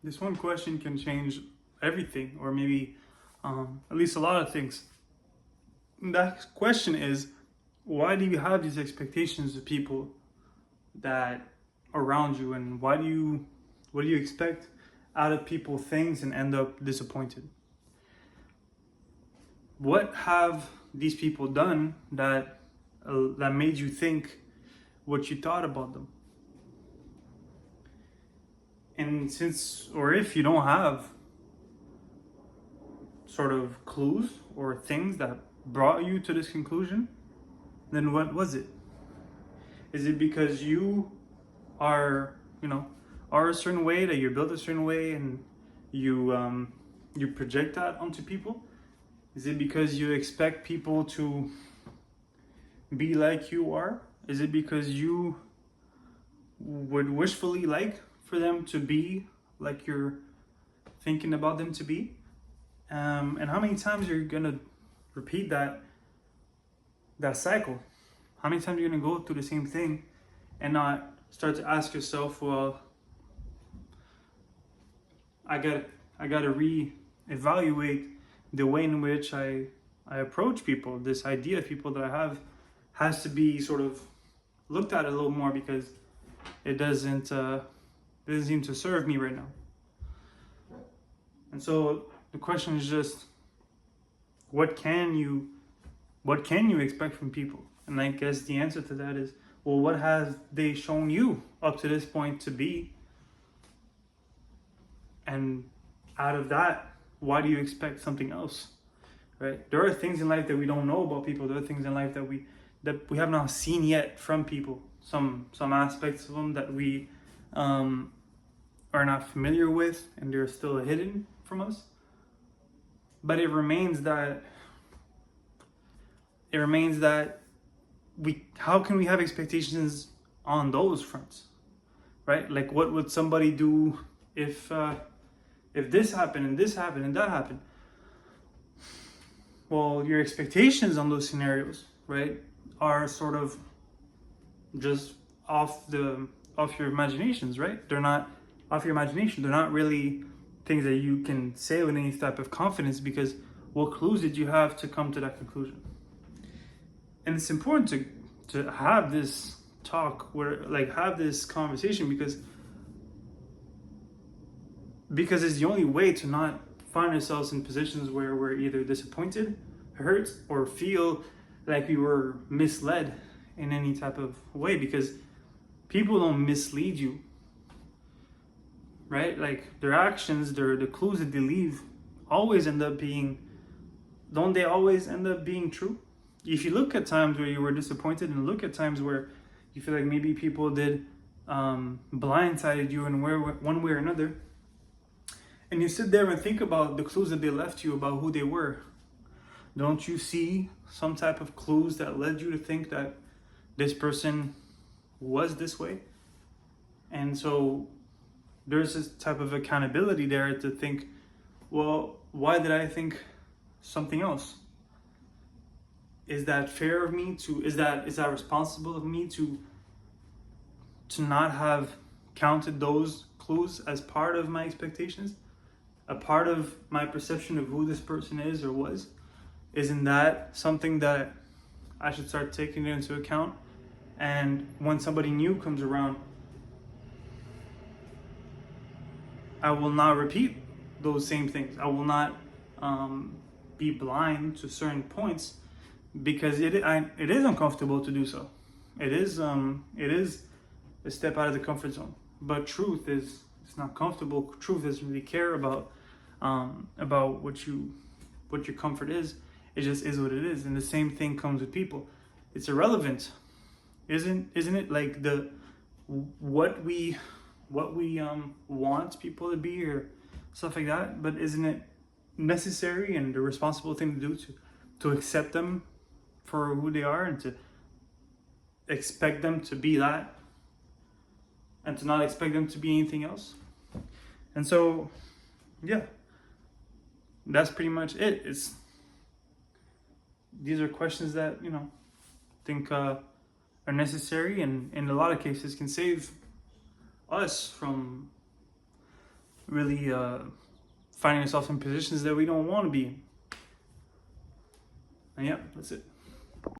This one question can change everything, or maybe at least a lot of things. That question is, why do you have these expectations of people that around you, and what do you expect out of people things and end up disappointed? What have these people done that made you think what you thought about them? And since, or if you don't have sort of clues or things that brought you to this conclusion, then what was it? Is it because you are, are a certain way, that you're built a certain way, and you project that onto people? Is it because you expect people to be like you are? Is it because you would wishfully like for them to be like you're thinking about them to be? And how many times you're gonna repeat that cycle? How many times you're gonna go through the same thing and not start to ask yourself, well, I gotta reevaluate the way in which I approach people. This idea of people that I have has to be sort of looked at a little more, because it doesn't seem to serve me right now. And so the question is just, what can you expect from people? And I guess the answer to that is, well, what have they shown you up to this point to be? And out of that, why do you expect something else? Right? There are things in life that we don't know about people. There are things in life that we have not seen yet from people. Some aspects of them that we are not familiar with, and they're still hidden from us. But it remains that how can we have expectations on those fronts, right? Like, what would somebody do if this happened and this happened and that happened? Well, your expectations on those scenarios, right, are sort of just off your imaginations, right? They're not off your imagination. They're not really things that you can say with any type of confidence, because what clues did you have to come to that conclusion? And it's important to have this talk, have this conversation, because it's the only way to not find ourselves in positions where we're either disappointed, hurt, or feel like we were misled in any type of way. Because people don't mislead you, right? Like, their actions, the clues that they leave always end up being, don't they always end up being true? If you look at times where you were disappointed, and look at times where you feel like maybe people did blindsided you in one way or another, and you sit there and think about the clues that they left you about who they were, don't you see some type of clues that led you to think that this person was this way? And so there's this type of accountability there to think, well, why did I think something else? Is that fair of me to, is that responsible of me to not have counted those clues as part of my expectations, a part of my perception of who this person is or was? Isn't that something that I should start taking into account? And when somebody new comes around, I will not repeat those same things. I will not be blind to certain points, because it is uncomfortable to do so. It is a step out of the comfort zone. But truth is, it's not comfortable. Truth doesn't really care about what your comfort is. It just is what it is. And the same thing comes with people. It's irrelevant, isn't it? Like, what we want people to be or stuff like that. But isn't it necessary and the responsible thing to do to accept them for who they are, and to expect them to be that, and to not expect them to be anything else? And so, yeah, that's pretty much it. These are questions that, I think are necessary, and in a lot of cases can save us from really finding ourselves in positions that we don't want to be in. And yeah, that's it.